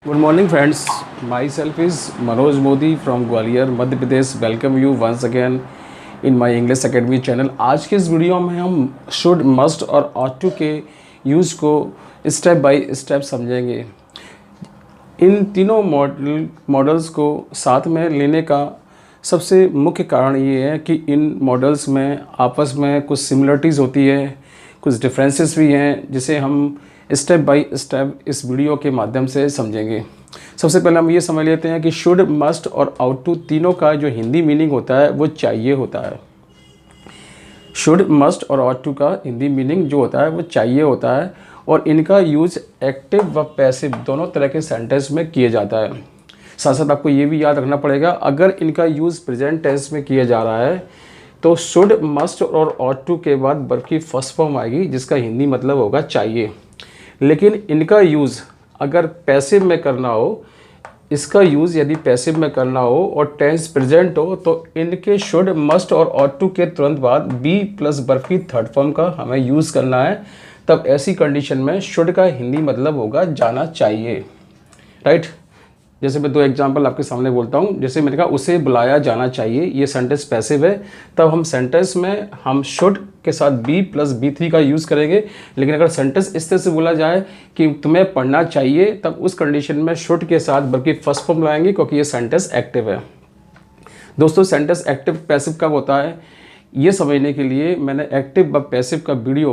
Good morning, friends. Myself is Manoj Modi from Gwalior Madhya Pradesh. Welcome you once again in my English academy channel. आज के इस video में हम should, must और ought to के use को स्टेप बाय स्टेप समझेंगे. इन तीनों मॉडल्स को साथ में लेने का सबसे मुख्य कारण ये है कि इन मॉडल्स में आपस में कुछ सिमिलरिटीज़ होती है, कुछ डिफरेंसेस भी हैं, जिसे हम स्टेप बाय स्टेप इस वीडियो के माध्यम से समझेंगे. सबसे पहले हम ये समझ लेते हैं कि शुड, मस्ट और आउट टू तीनों का जो हिंदी मीनिंग होता है वो चाहिए होता है. शुड, मस्ट और आउट टू का हिंदी मीनिंग जो होता है वो चाहिए होता है और इनका यूज़ एक्टिव व पैसिव दोनों तरह के सेंटेंस में किया जाता है. साथ साथ आपको ये भी याद रखना पड़ेगा, अगर इनका यूज़ प्रेजेंट टेंस में किया जा रहा है तो शुड, मस्ट और ऑट टू के बाद वर्ब की फर्स्ट फॉर्म आएगी जिसका हिंदी मतलब होगा चाहिए. लेकिन इनका यूज़ अगर पैसिव में करना हो, इसका यूज़ यदि पैसिव में करना हो और टेंस प्रेजेंट हो तो इनके शुड, मस्ट और ऑट टू के तुरंत बाद बी प्लस वर्ब की थर्ड फॉर्म का हमें यूज़ करना है. तब ऐसी कंडीशन में शुड का हिंदी मतलब होगा जाना चाहिए. राइट. जैसे मैं दो एग्जांपल आपके सामने बोलता हूँ. जैसे मैंने कहा उसे बुलाया जाना चाहिए, ये सेंटेंस पैसिव है. तब हम सेंटेंस में हम शुड के साथ बी प्लस बी3 का यूज़ करेंगे. लेकिन अगर सेंटेंस इस तरह से बोला जाए कि तुम्हें पढ़ना चाहिए, तब उस कंडीशन में शुड के साथ वर्ब की फर्स्ट फॉर्म लाएंगे क्योंकि ये सेंटेंस एक्टिव है. दोस्तों, सेंटेंस एक्टिव पैसिव कब होता है ये समझने के लिए मैंने एक्टिव व पैसिव का वीडियो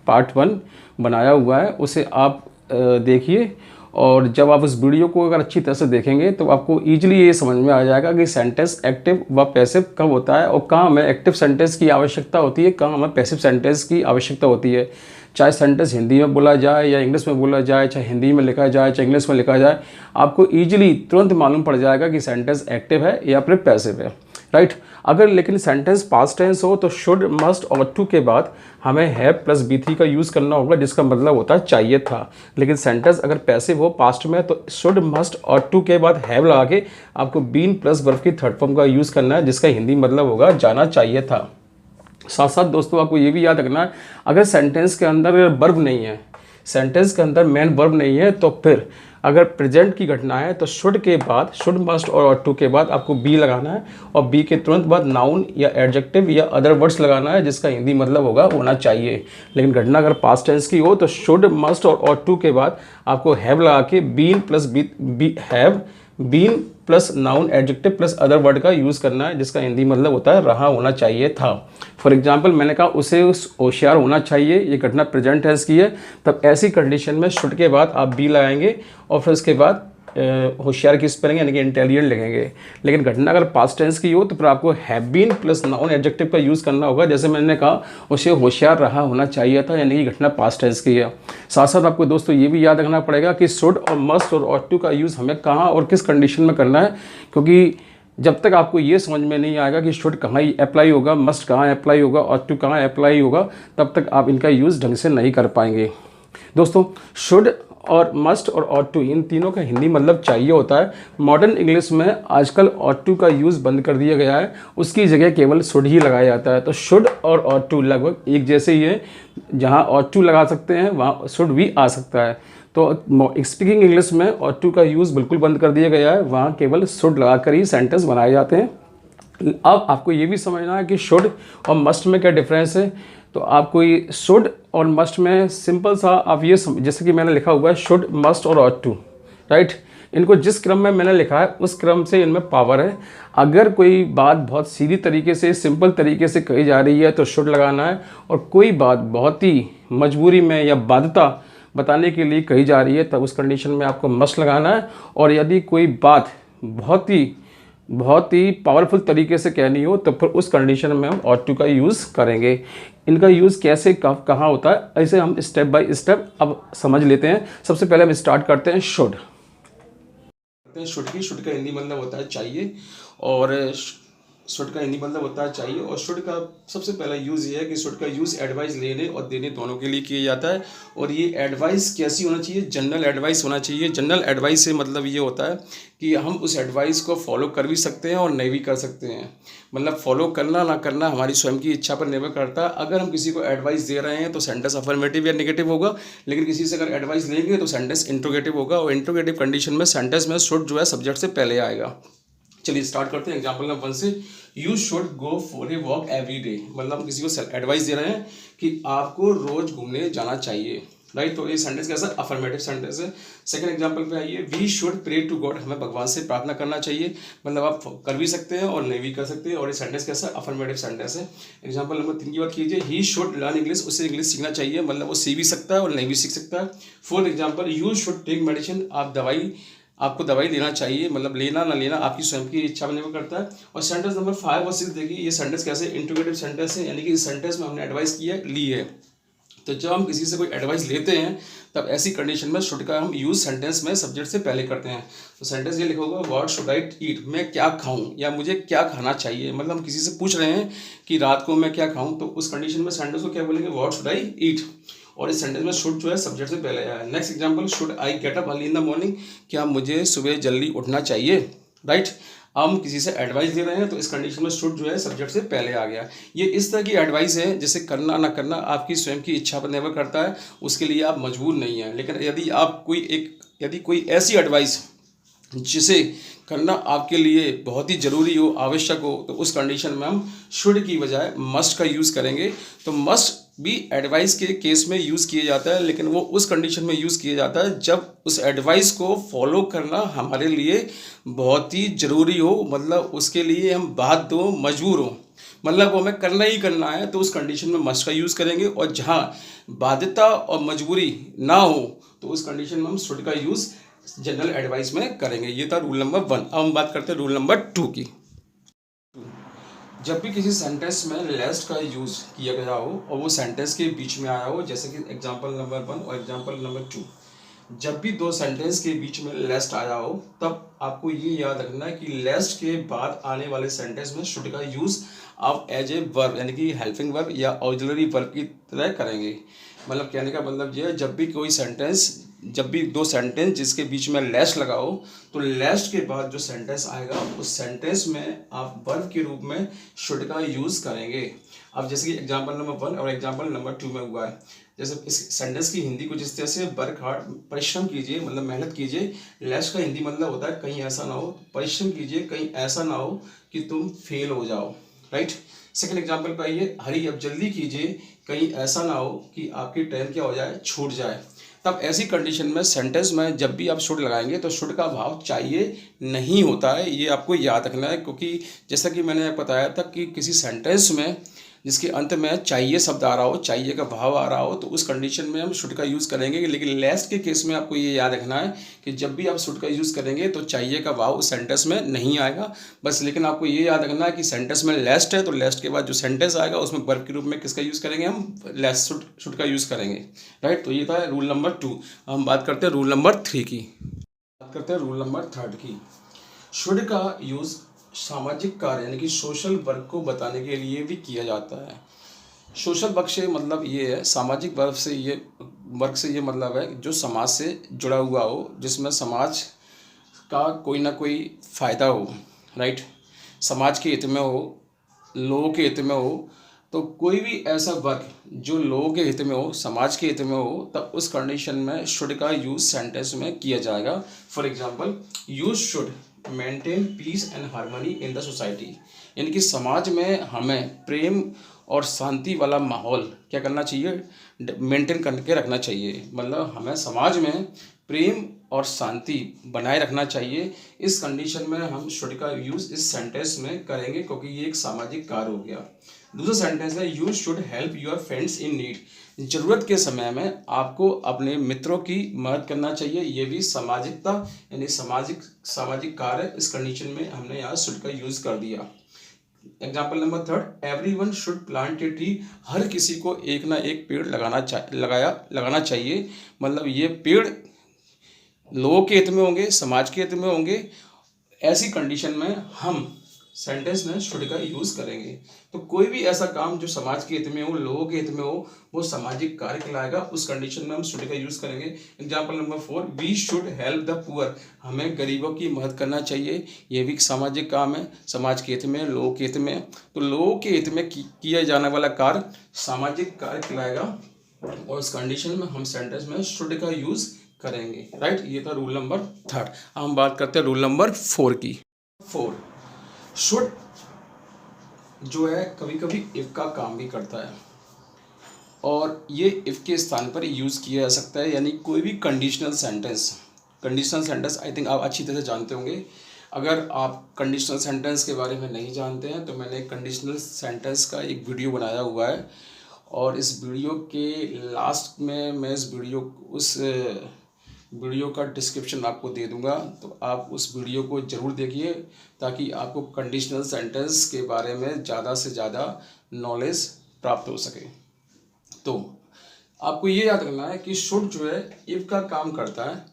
पार्ट 1 बनाया हुआ है, उसे आप देखिए. और जब आप उस वीडियो को अगर अच्छी तरह से देखेंगे तो आपको ईजिली ये समझ में आ जाएगा कि सेंटेंस एक्टिव व पैसिव कब होता है और कहाँ हमें एक्टिव सेंटेंस की आवश्यकता होती है, कहाँ हमें पैसिव सेंटेंस की आवश्यकता होती है. चाहे सेंटेंस हिंदी में बोला जाए या इंग्लिश में बोला जाए, चाहे हिंदी में लिखा जाए चाहे इंग्लिश में लिखा जाए, आपको ईजिली तुरंत मालूम पड़ जाएगा कि सेंटेंस एक्टिव है या फिर पैसिव है. राइट. अगर लेकिन सेंटेंस पास्ट टेंस हो तो शुड, मस्ट और टू के बाद हमें हैव प्लस बी3 का यूज़ करना होगा जिसका मतलब होता है चाहिए था. लेकिन सेंटेंस अगर पैसिव हो पास्ट में तो शुड, मस्ट और टू के बाद हैव लगा के आपको बीन प्लस वर्ब की थर्ड फॉर्म का यूज़ करना है जिसका हिंदी मतलब होगा जाना चाहिए था. साथ साथ दोस्तों आपको ये भी याद रखना है, अगर सेंटेंस के अंदर वर्ब नहीं है, सेंटेंस के अंदर मेन वर्ब नहीं है, तो फिर अगर प्रेजेंट की घटना है तो शुड के बाद, शुड, मस्ट और टू के बाद आपको बी लगाना है और बी के तुरंत बाद नाउन या एडजेक्टिव या अदर वर्ड्स लगाना है जिसका हिंदी मतलब होगा होना चाहिए. लेकिन घटना अगर पास्ट टेंस की हो तो शुड, मस्ट और टू के बाद आपको हैव लगा के been plus have, been plus noun adjective plus other word का यूज़ करना है जिसका हिंदी मतलब होता है रहा होना चाहिए था. फॉर एग्जांपल मैंने कहा उसे होशियार होना चाहिए, ये घटना प्रेजेंट टेंस की है. तब ऐसी कंडीशन में शुड के बाद आप बी लगाएंगे और फिर उसके बाद होशियार की स्पेलिंग यानी कि इंटेलिजेंट लिखेंगे. लेकिन घटना अगर पास्ट टेंस की हो तो फिर आपको have been plus noun adjective का यूज़ करना होगा. जैसे मैंने कहा उसे होशियार रहा होना चाहिए था, यानी कि घटना पास्ट टेंस की है. साथ साथ आपको दोस्तों ये भी याद रखना पड़ेगा कि शुड और मस्ट और ऑट टू का यूज़ हमें कहाँ और किस कंडीशन में करना है, क्योंकि जब तक आपको ये समझ में नहीं आएगा कि शुड कहाँ अप्लाई होगा, मस्ट कहाँ अप्लाई होगा, ऑट टू कहाँ अप्लाई होगा, तब तक आप इनका यूज़ ढंग से नहीं कर पाएंगे. दोस्तों, शुड और मस्ट और ऑट टू इन तीनों का हिंदी मतलब चाहिए होता है. मॉडर्न इंग्लिश में आजकल ऑट टू का यूज़ बंद कर दिया गया है, उसकी जगह केवल शुड ही लगाया जाता है. तो शुड और ऑट टू लगभग एक जैसे ही है, जहाँ ऑट टू लगा सकते हैं वहाँ शुड भी आ सकता है. तो स्पीकिंग इंग्लिश में ऑट टू का यूज़ बिल्कुल बंद कर दिया गया है, वहाँ केवल शुड लगाकर ही सेंटेंस बनाए जाते हैं. अब आपको ये भी समझना है कि शुड और मस्ट में क्या डिफरेंस है. तो आपको ये शुड और मस्ट में सिंपल सा आप ये जैसे कि मैंने लिखा हुआ है शुड, मस्ट और ऑट टू. राइट. इनको जिस क्रम में मैंने लिखा है उस क्रम से इनमें पावर है. अगर कोई बात बहुत सीधी तरीके से, सिंपल तरीके से कही जा रही है तो शुड लगाना है, और कोई बात बहुत ही मजबूरी में या बाध्यता बताने के लिए कही जा रही है तब उस कंडीशन में आपको मस्ट लगाना है. और यदि कोई बात बहुत ही पावरफुल तरीके से कहनी हो तो फिर उस कंडीशन में हम ऑट टू का यूज़ करेंगे. इनका यूज़ कैसे कब कहाँ होता है ऐसे हम स्टेप बाय स्टेप अब समझ लेते हैं. सबसे पहले हम स्टार्ट करते हैं शुड. शुड का हिंदी मतलब होता है चाहिए. और शुड का हिंदी मतलब होता है चाहिए, और शुड का सबसे पहला यूज़ ये है कि शुड का यूज़ एडवाइस लेने और देने दोनों के लिए किया जाता है। और ये एडवाइस कैसी होना चाहिए? जनरल एडवाइस होना चाहिए। जनरल एडवाइस से मतलब ये होता है कि हम उस एडवाइस को फॉलो कर भी सकते हैं और नहीं भी कर सकते हैं। मतलब फॉलो करना ना करना हमारी स्वयं की इच्छा पर निर्भर करता है। अगर हम किसी को एडवाइस दे रहे हैं तो सेंटेंस अफर्मेटिव या नेगेटिव होगा, लेकिन किसी से अगर एडवाइस लेंगे तो सेंटेंस इंट्रोगेटिव होगा, और इंट्रोगेटिव कंडीशन में सेंटेंस में शुड जो है सब्जेक्ट से पहले आएगा। चलिए स्टार्ट करते हैं एग्जाम्पल नंबर 1 से। You should go for a walk every day, मतलब हम किसी को एडवाइस दे रहे हैं कि आपको रोज घूमने जाना चाहिए, राइट। तो ये सेंटेंस कैसा? अफर्मेटिव सेंटेंस है। सेकंड एग्जांपल पे आइए, we should pray to God, हमें भगवान से प्रार्थना करना चाहिए, मतलब आप कर भी सकते हैं और नहीं भी कर सकते हैं, और ये सेंटेंस कैसा? अफर्मेटिव सेंटेंस है। एग्जांपल नंबर 3 की बात कीजिए, ही शुड लर्न इंग्लिश, उसे इंग्लिश सीखना चाहिए, मतलब वो सीख भी सकता है और नहीं भी सीख सकता है। Fourth example, you should take medicine, आपको दवाई लेना चाहिए, मतलब लेना ना लेना आपकी स्वयं की इच्छा पर निर्भर करता है। और सेंटेंस नंबर 5 और 6 देखिए, ये सेंटेंस कैसे? इंट्रोगेटिव सेंटेंस है, यानी कि इस सेंटेंस में हमने एडवाइस ली है। तो जब हम किसी से कोई एडवाइस लेते हैं तब ऐसी कंडीशन में शुड का हम यूज़ सेंटेंस में सब्जेक्ट से पहले करते हैं। तो सेंटेंस ये लिखा होगा, व्हाट शुड आई ईट, मैं क्या खाऊं या मुझे क्या खाना चाहिए, मतलब हम किसी से पूछ रहे हैं कि रात को मैं क्या खाऊं, तो उस कंडीशन में सेंटेंस को क्या बोलेंगे? व्हाट शुड आई ईट, और इस सेंटेंस में शुड जो है सब्जेक्ट से पहले आया है। Next example, should I get up early in the morning, क्या मुझे सुबह जल्दी उठना चाहिए, राइट। हम किसी से एडवाइस दे रहे हैं तो इस कंडीशन में शुड जो है सब्जेक्ट से पहले आ गया। ये इस तरह की एडवाइस है जिसे करना ना करना आपकी स्वयं की इच्छा पर निर्भर करता है, उसके लिए आप मजबूर नहीं हैं। लेकिन यदि कोई ऐसी एडवाइस जिसे करना आपके लिए बहुत ही ज़रूरी हो, आवश्यक हो, तो उस कंडीशन में हम शुड की बजाय मस्ट का यूज़ करेंगे। तो मस्ट भी एडवाइस के केस में यूज़ किया जाता है, लेकिन वो उस कंडीशन में यूज़ किया जाता है जब उस एडवाइस को फॉलो करना हमारे लिए बहुत ही ज़रूरी हो, मतलब उसके लिए हम बाध्य हो, मजबूर हो, मतलब वो हमें करना ही करना है, तो उस कंडीशन में मस्ट का यूज़ करेंगे। और जहाँ बाध्यता और मजबूरी ना हो तो उस कंडीशन में हम शुड का यूज़ जनरल एडवाइस में करेंगे। ये था रूल नंबर 1। अब हम बात करते हैं रूल नंबर 2 की। जब भी किसी सेंटेंस में लेस्ट का यूज़ किया गया हो और वो सेंटेंस के बीच में आया हो, जैसे कि एग्जांपल नंबर 1 और एग्जांपल नंबर 2, जब भी दो सेंटेंस के बीच में लेस्ट आया हो तब आपको ये याद रखना है कि लेस्ट के बाद आने वाले सेंटेंस में शुड का यूज़ आप एज ए वर्ब यानी कि हेल्पिंग वर्ब या ऑक्सिलरी वर्ब की तरह करेंगे। मतलब कहने का मतलब ये है, जब भी दो सेंटेंस जिसके बीच में लेस्ट लगा हो तो लेस्ट के बाद जो सेंटेंस आएगा उस सेंटेंस में आप वर्ब के रूप में शुड का यूज़ करेंगे। अब जैसे कि एग्जांपल नंबर 1 और एग्जांपल नंबर 2 में हुआ है, जैसे इस सेंटेंस की हिंदी कुछ इस तरह से, वर्क हार्ड, परिश्रम कीजिए, मतलब मेहनत कीजिए। लेस्ट का हिंदी मतलब होता है कहीं ऐसा ना हो, परिश्रम कीजिए कहीं ऐसा ना हो कि तुम फेल हो जाओ, राइट। सेकंड एग्जांपल पे आइए, हरी अब जल्दी कीजिए कहीं ऐसा ना हो कि आपकी ट्रेन क्या हो जाए, छूट जाए। तब ऐसी कंडीशन में सेंटेंस में जब भी आप शुड लगाएंगे तो शुड का भाव चाहिए नहीं होता है, ये आपको याद रखना है। क्योंकि जैसा कि मैंने बताया था कि किसी सेंटेंस में जिसके अंत में चाहिए शब्द आ रहा हो, चाहिए का भाव आ रहा हो, तो उस कंडीशन में हम शुड का यूज़ करेंगे। लेकिन लेस्ट के केस में आपको ये याद रखना है कि जब भी आप शुड का यूज़ करेंगे तो चाहिए का भाव उस सेंटेंस में नहीं आएगा बस। लेकिन आपको ये याद रखना है कि सेंटेंस में लेस्ट है तो लेस्ट के बाद जो सेंटेंस आएगा उसमें वर्ब के रूप में किसका यूज़ करेंगे? हम लेस्ट शुड का यूज़ करेंगे, राइट। तो ये था रूल नंबर 2। हम बात करते हैं रूल नंबर 3 की। बात करते हैं रूल नंबर 3 की। शुड का यूज़ सामाजिक कार्य यानी कि सोशल वर्क को बताने के लिए भी किया जाता है। सोशल वर्क से मतलब ये है, सामाजिक वर्क से ये मतलब है जो समाज से जुड़ा हुआ हो, जिसमें समाज का कोई ना कोई फ़ायदा हो, राइट। समाज के हित में हो, लोगों के हित में हो, तो कोई भी ऐसा वर्क जो लोगों के हित में हो, समाज के हित में हो, तब उस कंडीशन में शुड का यूज़ सेंटेंस में किया जाएगा। For example, you should maintain piece and harmony in the society, यानी कि समाज में हमें प्रेम और शांति वाला माहौल क्या करना चाहिए? मेंटेन करके रखना चाहिए, मतलब हमें समाज में प्रेम और शांति बनाए रखना चाहिए। इस कंडीशन में हम शुड का यूज़ इस सेंटेंस में करेंगे क्योंकि ये एक सामाजिक कार्य हो गया। दूसरा सेंटेंस है, you should help your friends in need, ज़रूरत के समय में आपको अपने मित्रों की मदद करना चाहिए। ये भी सामाजिकता यानी सामाजिक कार्य, इस कंडीशन में हमने यहाँ शुड का यूज़ कर दिया। Example number 3, everyone should plant a tree, हर किसी को एक ना एक पेड़ लगाना चाहिए। मतलब ये पेड़ लोगों के हित में होंगे, समाज के हित में होंगे। ऐसी कंडीशन में हम सेंटेंस में शुड का यूज करेंगे। तो कोई भी ऐसा काम जो समाज के हित में हो, लोगों के हित में हो, वो सामाजिक कार्य कहलाएगा, उस कंडीशन में हम शुड का यूज करेंगे। Example number 4, we should help the poor, हमें गरीबों की मदद करना चाहिए। ये भी एक सामाजिक काम है, समाज के हित में, लोगों के हित में। तो लोगों के हित में किया जाने वाला कार्य सामाजिक कार्य कहलाएगा, और उस कंडीशन में हम सेंटेंस में शुड का यूज करेंगे। राइट, ये था रूल नंबर 3। हम बात करते हैं रूल नंबर 4 की। 4, शुड जो है कभी कभी इफ का काम भी करता है, और ये इफ के स्थान पर यूज़ किया जा सकता है। यानी कोई भी कंडीशनल सेंटेंस आई थिंक आप अच्छी तरह से जानते होंगे। अगर आप कंडीशनल सेंटेंस के बारे में नहीं जानते हैं तो मैंने कंडीशनल सेंटेंस का एक वीडियो बनाया हुआ है, और इस वीडियो के लास्ट में मैं उस वीडियो का डिस्क्रिप्शन आपको दे दूंगा, तो आप उस वीडियो को ज़रूर देखिए ताकि आपको कंडीशनल सेंटेंस के बारे में ज़्यादा से ज़्यादा नॉलेज प्राप्त हो सके। तो आपको ये याद रखना है कि शुड जो है इफ़ का काम करता है।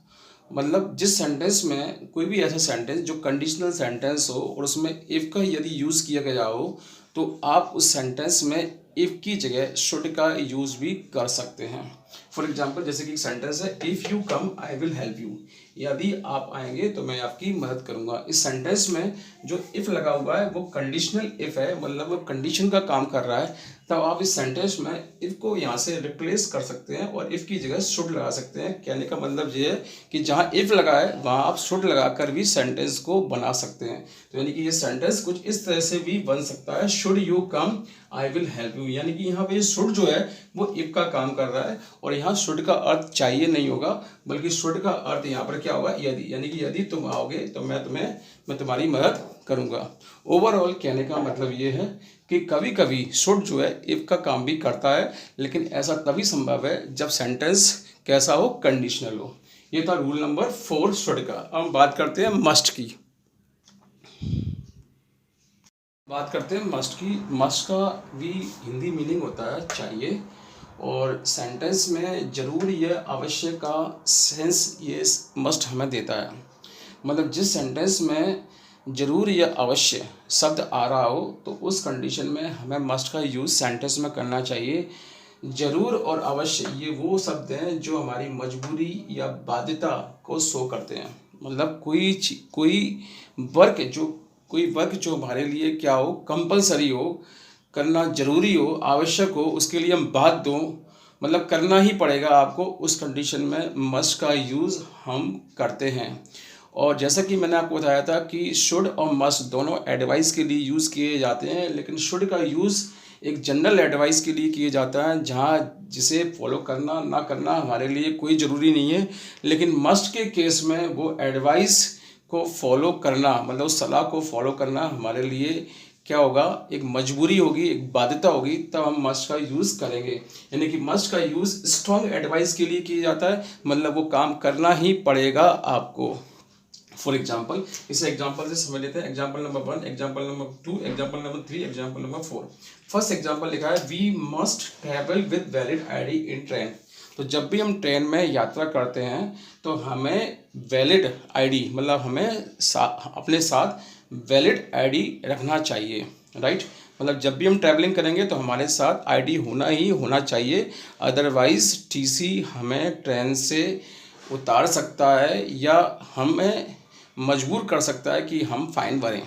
मतलब जिस सेंटेंस में कोई भी ऐसा सेंटेंस जो कंडीशनल सेंटेंस हो और उसमें इफ़ का यदि यूज़ किया गया हो, तो आप उस सेंटेंस में इफ़ की जगह शुड का यूज़ भी कर सकते हैं। फॉर एग्जाम्पल, जैसे कि एक सेंटेंस है, if you come I will help you, यदि आप आएंगे तो मैं आपकी मदद करूंगा। इस सेंटेंस में जो इफ़ लगा हुआ है वो कंडीशनल इफ़ है, मतलब वो कंडीशन का काम कर रहा है। तब आप इस सेंटेंस में इफ़ को यहाँ से रिप्लेस कर सकते हैं और इफ़ की जगह शुड लगा सकते हैं। कहने का मतलब ये है कि जहाँ इफ़ लगा है वहाँ आप शुड लगाकर भी सेंटेंस को बना सकते हैं। तो यानी कि ये सेंटेंस कुछ इस तरह से भी बन सकता है, should you come I will help you. यानी कि यहाँ पे शुड जो है वो इफ़ का काम कर रहा है, और यहाँ शुड का अर्थ चाहिए नहीं होगा, बल्कि शुड का अर्थ यहाँ पर क्या होगा, यदि। यानी कि यदि तुम आओगे तो मैं तुम्हारी मदद करूँगा। ओवरऑल कहने का मतलब ये है कि कभी कभी शुड जो है इफ़ का काम भी करता है, लेकिन ऐसा तभी संभव है जब सेंटेंस कैसा हो, कंडीशनल हो। ये था रूल नंबर 4 शुड का। अब हम बात करते हैं मस्ट की। मस्ट की। मस्ट का भी हिंदी मीनिंग होता है चाहिए, और सेंटेंस में जरूर यह अवश्य का सेंस ये मस्ट हमें देता है। मतलब जिस सेंटेंस में जरूर या अवश्य शब्द आ रहा हो तो उस कंडीशन में हमें मस्ट का यूज़ सेंटेंस में करना चाहिए। जरूर और अवश्य ये वो शब्द हैं जो हमारी मजबूरी या बाध्यता को शो करते हैं। मतलब कोई वर्क जो हमारे लिए क्या हो, कंपलसरी हो, करना जरूरी हो, आवश्यक हो, उसके लिए हम बाध्य हों, मतलब करना ही पड़ेगा आपको, उस कंडीशन में मस्ट का यूज़ हम करते हैं। और जैसा कि मैंने आपको बताया था कि शुड और मस्ट दोनों एडवाइस के लिए यूज़ किए जाते हैं, लेकिन शुड का यूज़ एक जनरल एडवाइस के लिए किया जाता है, जहाँ जिसे फॉलो करना ना करना हमारे लिए कोई ज़रूरी नहीं है। लेकिन मस्ट के केस में वो एडवाइस को फॉलो करना, मतलब उस सलाह को फॉलो करना हमारे लिए क्या होगा, एक मजबूरी होगी, एक बाध्यता होगी, तब हम मस्ट का यूज़ करेंगे। यानी कि मस्ट का यूज़ स्ट्रॉन्ग एडवाइस के लिए किया जाता है, मतलब वो काम करना ही पड़ेगा आपको। फॉर एग्जाम्पल, इसे एग्जाम्पल से समझ लेते हैं। Example number 1, example number 2, example number 3, example number 4। First example लिखा है, we must travel with valid ID in train. तो जब भी हम ट्रेन में यात्रा करते हैं तो हमें वैलिड आईडी, मतलब हमें अपने साथ वैलिड आईडी रखना चाहिए। राइट, मतलब जब भी हम ट्रैवलिंग करेंगे तो हमारे साथ आईडी होना ही होना चाहिए, अदरवाइज़ टीसी हमें ट्रेन से उतार सकता है या हमें मजबूर कर सकता है कि हम फ़ाइन भरें।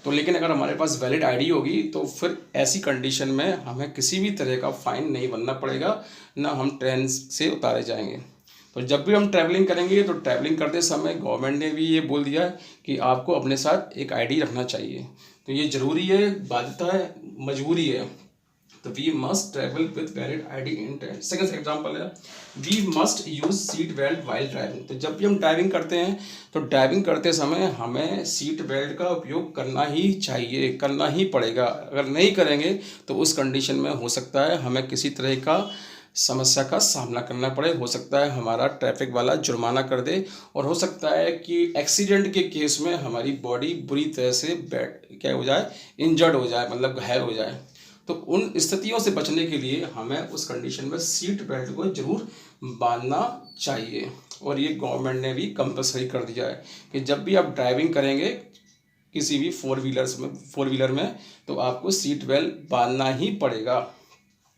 तो लेकिन अगर हमारे पास वैलिड आईडी होगी तो फिर ऐसी कंडीशन में हमें किसी भी तरह का फ़ाइन नहीं भरना पड़ेगा, ना हम ट्रेन से उतारे जाएंगे। तो जब भी हम ट्रैवलिंग करेंगे तो ट्रैवलिंग करते समय गवर्नमेंट ने भी ये बोल दिया है कि आपको अपने साथ एक आईडी रखना चाहिए। तो ये ज़रूरी है, बाध्यता है, मजबूरी है। तो we must travel with valid ID in train. Second example है, we must use seat belt while driving. तो जब भी हम ड्राइविंग करते हैं तो ड्राइविंग करते समय हमें सीट बेल्ट का उपयोग करना ही चाहिए, करना ही पड़ेगा। अगर नहीं करेंगे तो उस कंडीशन में हो सकता है हमें किसी तरह का समस्या का सामना करना पड़े। हो सकता है हमारा ट्रैफिक वाला जुर्माना कर दे, और हो सकता है कि एक्सीडेंट के केस में हमारी बॉडी बुरी तरह से क्या हो जाए, इंजर्ड हो जाए, मतलब घायल हो जाए। तो उन स्थितियों से बचने के लिए हमें उस कंडीशन में सीट बेल्ट को जरूर बांधना चाहिए। और ये गवर्नमेंट ने भी कंपलसरी कर दिया है कि जब भी आप ड्राइविंग करेंगे किसी भी फोर व्हीलर में तो आपको सीट बेल्ट बांधना ही पड़ेगा,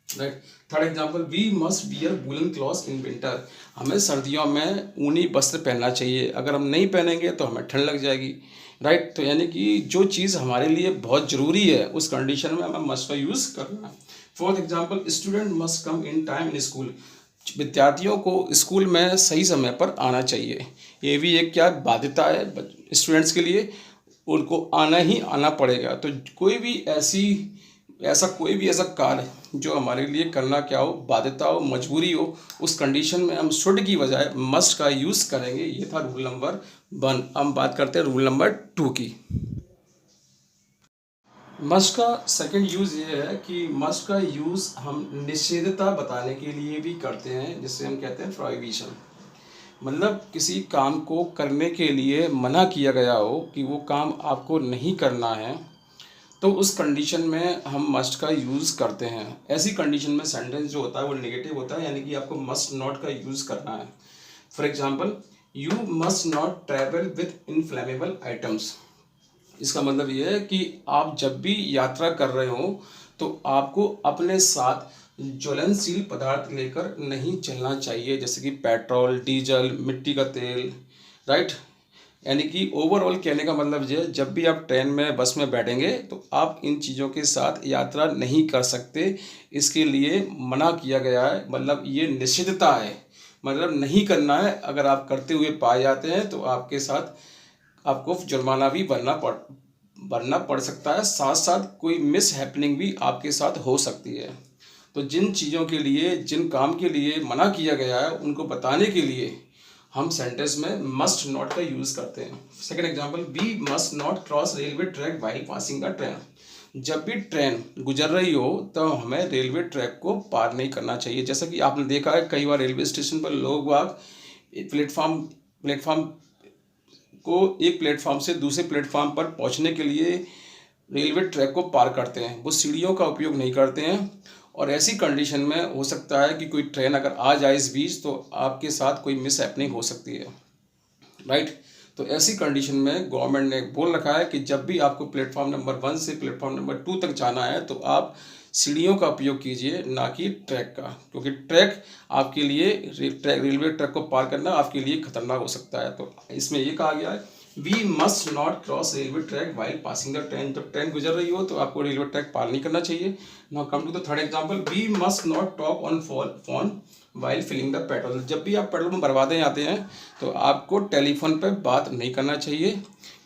right. Third example, we must wear woollen clothes in winter, हमें सर्दियों में ऊनी वस्त्र पहनना चाहिए, अगर हम नहीं पहनेंगे तो हमें ठंड लग जाएगी, राइट। तो यानी कि जो चीज़ हमारे लिए बहुत ज़रूरी है उस कंडीशन में हमें मस्ट का यूज़ करना है। Fourth example, student must come in time in school, विद्यार्थियों को स्कूल में सही समय पर आना चाहिए, ये भी एक क्या बाध्यता है स्टूडेंट्स के लिए, उनको आना ही आना पड़ेगा। तो कोई भी ऐसा कार्य जो हमारे लिए करना क्या हो, बाध्यता हो, मजबूरी हो, उस कंडीशन में हम शुड की बजाय मस्ट का यूज़ करेंगे। ये था रूल नंबर 1। हम बात करते हैं रूल नंबर 2 की। मस्ट का सेकंड यूज़ ये है कि मस्ट का यूज़ हम निषेधता बताने के लिए भी करते हैं, जिससे हम कहते हैं प्रोहिबिशन। मतलब किसी काम को करने के लिए मना किया गया हो कि वो काम आपको नहीं करना है, तो उस कंडीशन में हम मस्ट का यूज़ करते हैं। ऐसी कंडीशन में सेंटेंस जो होता है वो नेगेटिव होता है, यानी कि आपको मस्ट नॉट का यूज़ करना है। For example, you must not travel with inflammable items. इसका मतलब ये है कि आप जब भी यात्रा कर रहे हो तो आपको अपने साथ ज्वलनशील पदार्थ लेकर नहीं चलना चाहिए, जैसे कि पेट्रोल, डीजल, मिट्टी का तेल, राइट। यानी कि ओवरऑल कहने का मतलब ये है, जब भी आप ट्रेन में, बस में बैठेंगे तो आप इन चीज़ों के साथ यात्रा नहीं कर सकते, इसके लिए मना किया गया है। मतलब ये निषिद्धता है, मतलब नहीं करना है। अगर आप करते हुए पाए जाते हैं तो आपके साथ आपको जुर्माना भी भरना पड़ सकता है, साथ साथ कोई मिस हैपनिंग भी आपके साथ हो सकती है। तो जिन चीज़ों के लिए, जिन काम के लिए मना किया गया है उनको बताने के लिए हम सेंटेंस में मस्ट नॉट का यूज़ करते हैं। Second example, we must not cross railway track while passing the train. जब भी ट्रेन गुजर रही हो तो हमें रेलवे ट्रैक को पार नहीं करना चाहिए। जैसा कि आपने देखा है कई बार रेलवे स्टेशन पर लोग बाग प्लेटफार्म को एक प्लेटफार्म से दूसरे प्लेटफार्म पर पहुंचने के लिए रेलवे ट्रैक को पार करते हैं, वो सीढ़ियों का उपयोग नहीं करते हैं। और ऐसी कंडीशन में हो सकता है कि कोई ट्रेन अगर आ जाए इस बीच तो आपके साथ कोई मिस हैपनिंग हो सकती है, राइट। तो ऐसी कंडीशन में गवर्नमेंट ने बोल रखा है कि जब भी आपको प्लेटफॉर्म नंबर 1 से प्लेटफॉर्म नंबर 2 तक जाना है तो आप सीढ़ियों का उपयोग कीजिए, ना कि ट्रैक का, क्योंकि ट्रैक आपके लिए, रेलवे ट्रैक को पार करना आपके लिए खतरनाक हो सकता है। तो इसमें ये कहा गया है, we must not cross railway track while passing the train. जब ट्रेन गुजर रही हो तो आपको रेलवे ट्रैक पार नहीं करना चाहिए। Now come to the third example, we must not talk on phone while filling the petrol. जब भी आप पेट्रोल में भरवाते जाते हैं तो आपको टेलीफोन पर बात नहीं करना चाहिए,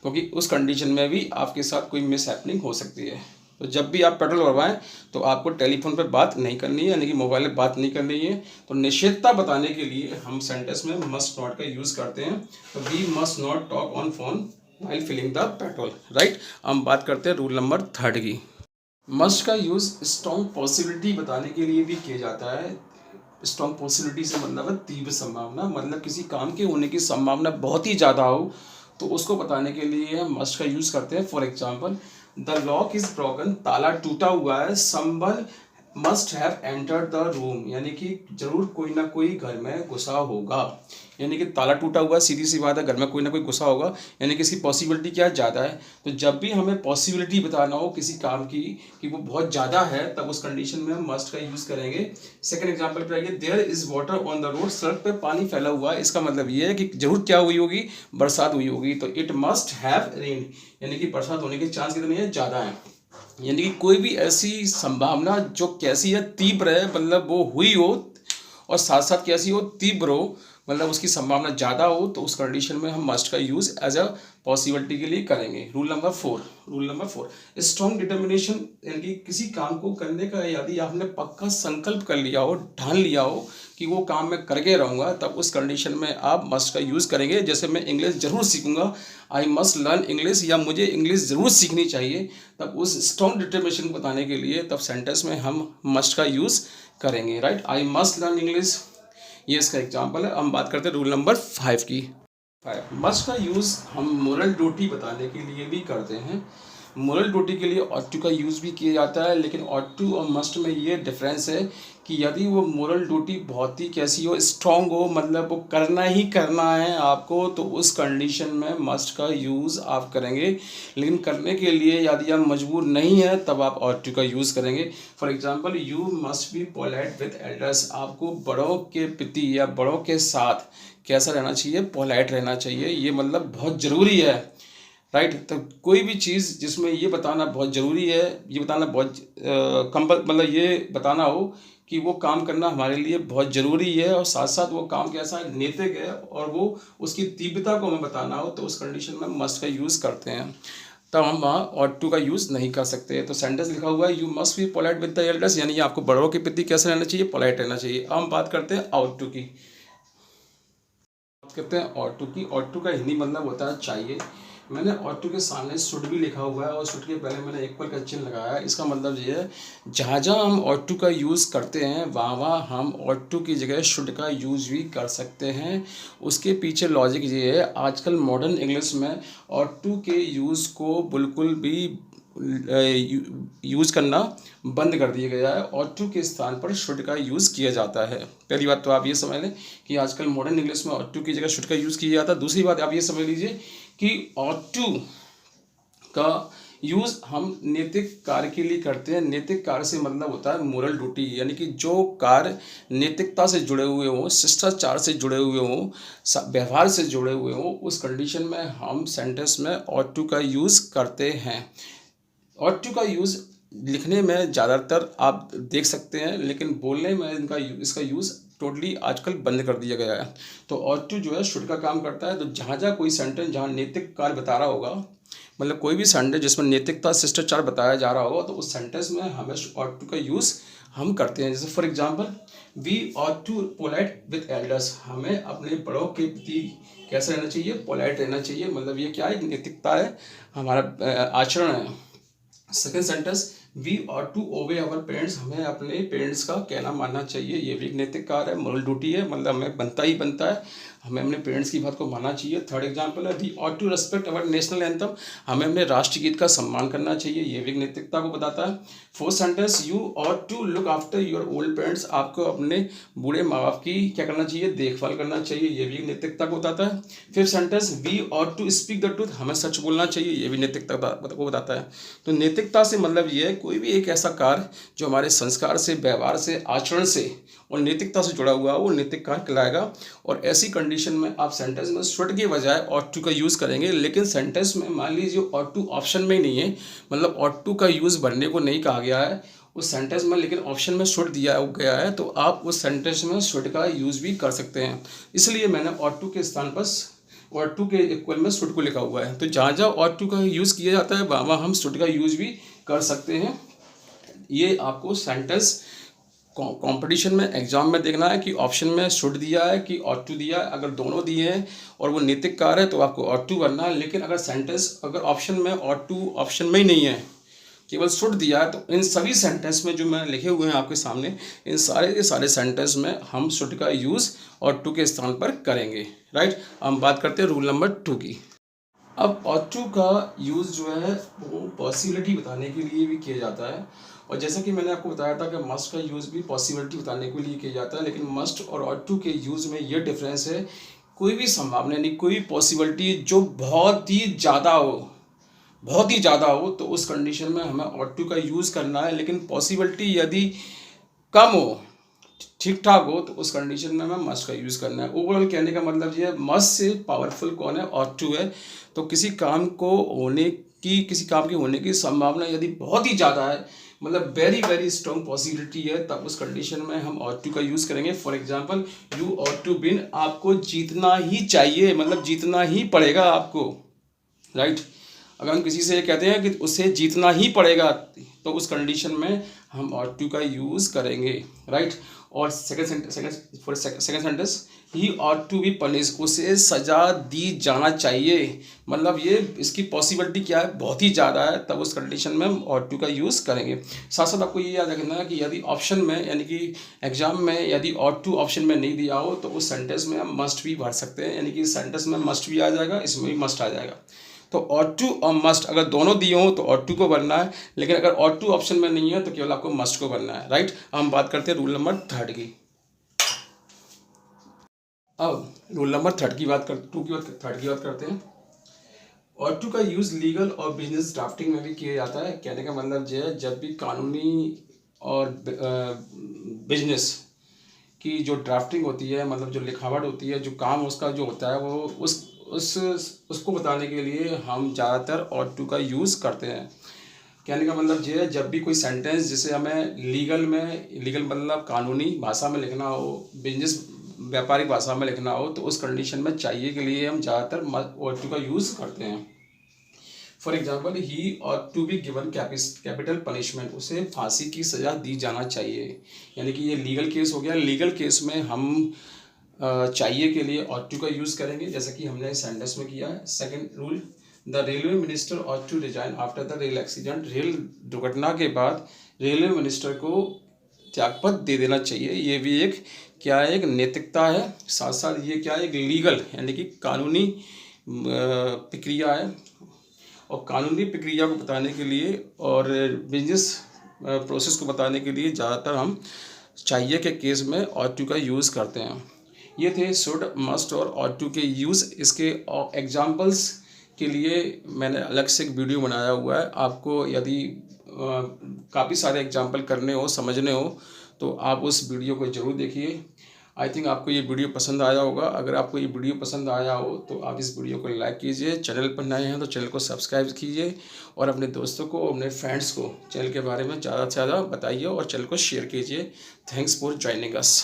क्योंकि उस कंडीशन में भी आपके साथ कोई मिस हैपनिंग हो सकती है। तो जब भी आप पेट्रोल भरवाएं तो आपको टेलीफोन पर बात नहीं करनी है, यानी कि मोबाइल पर बात नहीं करनी है। तो निषेधता बताने के लिए हम सेंटेंस में मस्ट नॉट का यूज़ करते हैं। तो we must not talk on phone while filling the petrol, right. हम बात करते हैं रूल नंबर 3 की। मस्ट का यूज़ स्ट्रॉन्ग पॉसिबिलिटी बताने के लिए भी किया जाता है। स्ट्रॉन्ग पॉसिबिलिटी से मतलब है तीव्र संभावना, मतलब किसी काम के होने की संभावना बहुत ही ज़्यादा हो तो उसको बताने के लिए हम मस्ट का यूज़ करते हैं। For example, the lock is broken, ताला टूटा हुआ है, someone must have entered the room, यानी कि जरूर कोई ना कोई घर में घुसा होगा। यानी कि ताला टूटा हुआ, सीधी सी बात है, घर में कोई ना कोई घुसा होगा, यानी कि इसकी पॉसिबिलिटी क्या ज़्यादा है। तो जब भी हमें पॉसिबिलिटी बताना हो किसी काम की कि वो बहुत ज़्यादा है, तब उस कंडीशन में हम मस्ट का यूज़ करेंगे। सेकंड एग्जांपल पे आइए, there is water on the road, सड़क पे पानी फैला हुआ है। इसका मतलब ये है कि जरूर क्या हुई होगी, बरसात हुई होगी। तो इट मस्ट हैव रेन, यानी कि बरसात होने के चांस कितने हैं, ज़्यादा हैं। यानी कि कोई भी ऐसी संभावना जो कैसी है, तीव्र है, मतलब वो हुई हो, और साथ साथ कैसी हो, तीव्र हो, मतलब उसकी संभावना ज़्यादा हो, तो उस कंडीशन में हम मस्ट का यूज़ एज अ पॉसिबिलिटी के लिए करेंगे। रूल नंबर 4, स्ट्रॉन्ग डिटर्मिनेशन, यानी कि किसी काम को करने का यदि आपने पक्का संकल्प कर लिया हो, ठान लिया हो कि वो काम मैं करके रहूँगा, तब उस कंडीशन में आप मस्ट का यूज़ करेंगे। जैसे मैं इंग्लिश ज़रूर सीखूंगा, आई मस्ट लर्न इंग्लिश, या मुझे इंग्लिश ज़रूर सीखनी चाहिए, तब उस स्ट्रॉन्ग डिटर्मिनेशन को बताने के लिए तब सेंटेंस में हम मस्ट का यूज़ करेंगे, right. I must learn English, ये इसका एग्जाम्पल है। हम बात करते हैं रूल नंबर 5 की। मस्ट का यूज़ हम मोरल ड्यूटी बताने के लिए भी करते हैं। मोरल ड्यूटी के लिए ऑट टू का यूज़ भी किया जाता है, लेकिन ऑट टू और मस्ट में ये डिफरेंस है कि यदि वो मोरल ड्यूटी बहुत ही कैसी हो, स्ट्रॉन्ग हो, मतलब वो करना ही करना है आपको, तो उस कंडीशन में मस्ट का यूज़ आप करेंगे। लेकिन करने के लिए यदि आप मजबूर नहीं है तब आप ऑट टू का यूज़ करेंगे। For example, you must be polite with elders. आपको बड़ों के प्रति या बड़ों के साथ कैसा रहना चाहिए? पोलाइट रहना चाहिए। ये मतलब बहुत ज़रूरी है, राइट। तो कोई भी चीज़ जिसमें ये बताना बहुत ज़रूरी है, ये बताना बहुत मतलब ये बताना हो कि वो काम करना हमारे लिए बहुत ज़रूरी है, और साथ साथ वो काम कैसा है, नैतिक है, और वो उसकी तीव्रता को हमें बताना हो, तो उस कंडीशन में मस्ट का यूज़ करते हैं। तब हम वहाँ ऑट टू का यूज़ नहीं कर सकते। तो सेंटेंस लिखा हुआ है, you must be polite with the elders, यानी आपको बड़ों के प्रति कैसे रहना चाहिए? पोलाइट रहना चाहिए। अब हम बात करते हैं आउट टू की। बात करते हैं ऑट टू की। ऑट टू का हिंदी मतलब होता है चाहिए। मैंने ऑट टू के सामने शुड भी लिखा हुआ है, और शुड के पहले मैंने इक्वल का चिन्ह लगाया है। इसका मतलब ये है, जहाँ जहाँ हम ऑट टू का यूज़ करते हैं वहाँ वहाँ हम ऑट टू की जगह शुड का यूज़ भी कर सकते हैं। उसके पीछे लॉजिक ये है, आजकल मॉडर्न इंग्लिश में ऑट टू के यूज़ को बिल्कुल भी यूज़ करना बंद कर दिया गया है। ऑट टू के स्थान पर शुड का यूज़ किया जाता है। पहली बात तो आप ये समझ लें कि आजकल मॉडर्न इंग्लिश में ऑट टू की जगह शुड का यूज़ किया जाता है। दूसरी बात आप ये समझ लीजिए कि ऑट टू का यूज़ हम नैतिक कार्य के लिए करते हैं। नैतिक कार्य से मतलब होता है मोरल ड्यूटी, यानी कि जो कार्य नैतिकता से जुड़े हुए हों, शिष्टाचार से जुड़े हुए हों, व्यवहार से जुड़े हुए हों, उस कंडीशन में हम सेंटेंस में ऑट टू का यूज़ करते हैं। ऑट टू का यूज़ लिखने में ज़्यादातर आप देख सकते हैं, लेकिन बोलने में इसका यूज़ टोटली आजकल बंद कर दिया गया है। तो ऑट टू जो है शुड का काम करता है। तो जहाँ जहाँ कोई सेंटेंस जहाँ नैतिक कार्य बता रहा होगा, मतलब कोई भी सेंटेंस जिसमें नैतिकता शिष्टाचार बताया जा रहा होगा, तो उस सेंटेंस में हमें ऑट टू का यूज़ हम करते हैं। जैसे for example, we ought to polite with elders. हमें अपने बड़ों के प्रति कैसे रहना चाहिए? पोलाइट रहना चाहिए। मतलब ये क्या है? नैतिकता है, हमारा आचरण है। Second sentence, we ought to obey our parents. हमें अपने पेरेंट्स का कहना मानना चाहिए। ये भी एक नैतिक कार्य है, मोरल ड्यूटी है, मतलब हमें बनता ही बनता है, हमें अपने पेरेंट्स की बात को मानना चाहिए। थर्ड एग्जांपल है, we ought to respect our national anthem. हमें अपने राष्ट्रगीत का सम्मान करना चाहिए। ये भी एक नैतिकता को बताता है। Fourth sentence, you ought to look after your old parents. आपको अपने बूढ़े माँ बाप की क्या करना चाहिए? देखभाल करना चाहिए। ये भी एक नैतिकता को बताता है। Fifth sentence, we ought to speak the truth. हमें सच बोलना चाहिए। ये भी नैतिकता को बताता है। तो नैतिकता से मतलब ये है, कोई भी एक ऐसा कार्य जो हमारे संस्कार से, व्यवहार से, आचरण से और नैतिकता से जुड़ा हुआ है, वो नैतिक कार्य कहलाएगा। और ऐसी कंडीशन में आप सेंटेंस में शुड के बजाय ऑट टू का यूज़ करेंगे। लेकिन सेंटेंस में मान लीजिए ऑट टू ऑप्शन में ही नहीं है, मतलब ऑट टू का यूज़ भरने को नहीं कहा गया है उस सेंटेंस में, लेकिन ऑप्शन में शुड दिया गया है, तो आप उस सेंटेंस में शुड का यूज़ भी कर सकते हैं। इसलिए मैंने ऑट टू के स्थान पर ऑट टू के इक्वल में शुड को लिखा हुआ है। तो जहाँ जहाँ ऑट टू का यूज़ किया जाता है वहाँ वहाँ हम शुड का यूज़ भी कर सकते हैं। ये आपको सेंटेंस कंपटीशन में, एग्जाम में देखना है कि ऑप्शन में शुड दिया है कि ऑट टू दिया है। अगर दोनों दिए हैं और वो नैतिक कार्य है तो आपको ऑट टू करना है। लेकिन अगर सेंटेंस, अगर ऑप्शन में ऑट टू ऑप्शन में ही नहीं है, केवल शुड दिया है, तो इन सभी सेंटेंस में जो मैंने लिखे हुए हैं आपके सामने, इन सारे के सारे सेंटेंस में हम शुड का यूज़ ऑट टू के स्थान पर करेंगे, राइट। हम बात करते हैं रूल नंबर 2 की। अब ऑट टू का यूज़ जो है वो पॉसिबिलिटी बताने के लिए भी किया जाता है, और जैसा कि मैंने आपको बताया था कि मस्ट का यूज़ भी पॉसिबिलिटी बताने के लिए किया जाता है। लेकिन मस्ट और ऑट टू के यूज़ में ये डिफरेंस है, कोई भी संभावना नहीं, कोई पॉसिबिलिटी जो बहुत ही ज़्यादा हो, बहुत ही ज़्यादा हो, तो उस कंडीशन में हमें ऑट टू का यूज़ करना है। लेकिन पॉसिबिलिटी यदि कम हो, ठीक ठाक हो, तो उस कंडीशन में हमें मस्ट का यूज़ करना है। ओवरऑल कहने का मतलब ये है, मस्ट से पावरफुल कौन है? ऑट टू है। तो किसी काम के होने की संभावना यदि बहुत ही ज़्यादा है, मतलब वेरी वेरी स्ट्रॉन्ग पॉसिबिलिटी है, तब उस कंडीशन में हम ऑट टू का यूज़ करेंगे। For example, you ought to win. आपको जीतना ही चाहिए, मतलब जीतना ही पड़ेगा आपको, राइट। अगर हम किसी से ये कहते हैं कि उसे जीतना ही पड़ेगा, तो उस कंडीशन में हम ऑट टू का यूज़ करेंगे, राइट। और second sentence, he ought to be punish. उसे सज़ा दी जाना चाहिए, मतलब ये इसकी पॉसिबिलिटी क्या है? बहुत ही ज़्यादा है, तब उस कंडीशन में हम ऑट टू का यूज़ करेंगे। साथ साथ आपको ये याद रखना है कि यदि ऑप्शन में, यानी कि एग्जाम में यदि ऑट टू ऑप्शन में नहीं दिया हो, तो उस सेंटेंस में हम मस्ट भी भर सकते हैं, यानी कि सेंटेंस में मस्ट भी आ जाएगा, इसमें भी मस्ट आ जाएगा। तो ऑट टू और मस्ट अगर दोनों दिए हों तो ऑट टू को भरना है, लेकिन अगर ऑट टू ऑप्शन में नहीं है तो केवल आपको मस्ट को भरना है, राइट। हम बात करते हैं रूल नंबर 3 की। अब रूल नंबर 3 की बात कर 2 की बात 3 की बात करते हैं। ऑट टू का यूज़ लीगल और बिजनेस ड्राफ्टिंग में भी किया जाता है। कहने का मतलब जो है, जब भी कानूनी और बिजनेस की जो ड्राफ्टिंग होती है, मतलब जो लिखावट होती है, जो काम उसका जो होता है, वो उस उसको बताने के लिए हम ज़्यादातर ऑट टू का यूज़ करते हैं। कहने का मतलब ये है, जब भी कोई सेंटेंस जिसे हमें लीगल मतलब कानूनी भाषा में लिखना हो, बिजनेस व्यापारिक भाषा में लिखना हो, तो उस कंडीशन में चाहिए के लिए हम ज़्यादातर ऑट टू का यूज़ करते हैं। For example, he ought to be given capital punishment, उसे फांसी की सज़ा दी जाना चाहिए। यानी कि ये लीगल केस हो गया। लीगल केस में हम चाहिए के लिए ऑट टू का यूज़ करेंगे, जैसा कि हमने सेंटेंस में किया है। Second rule, the railway minister ought to resign after the rail accident, rail दुर्घटना के बाद रेलवे मिनिस्टर को त्यागपत्र दे देना चाहिए। ये भी एक क्या है, एक नैतिकता है, साथ साथ ये क्या है, एक लीगल यानी कि कानूनी प्रक्रिया है। और कानूनी प्रक्रिया को बताने के लिए और बिजनेस प्रोसेस को बताने के लिए ज़्यादातर हम चाहिए के केस में ऑट टू का यूज़ करते हैं। ये थे शुड, मस्ट और ऑट टू के यूज़। इसके एग्जांपल्स के लिए मैंने अलग से एक वीडियो बनाया हुआ है। आपको यदि काफ़ी सारे एग्जांपल करने हो, समझने हो, तो आप उस वीडियो को ज़रूर देखिए। आई थिंक आपको ये वीडियो पसंद आया होगा। अगर आपको ये वीडियो पसंद आया हो तो आप इस वीडियो को लाइक कीजिए। चैनल पर नए हैं तो चैनल को सब्सक्राइब कीजिए और अपने दोस्तों को, अपने फ्रेंड्स को चैनल के बारे में ज़्यादा से ज़्यादा बताइए और चैनल को शेयर कीजिए। Thanks for joining us.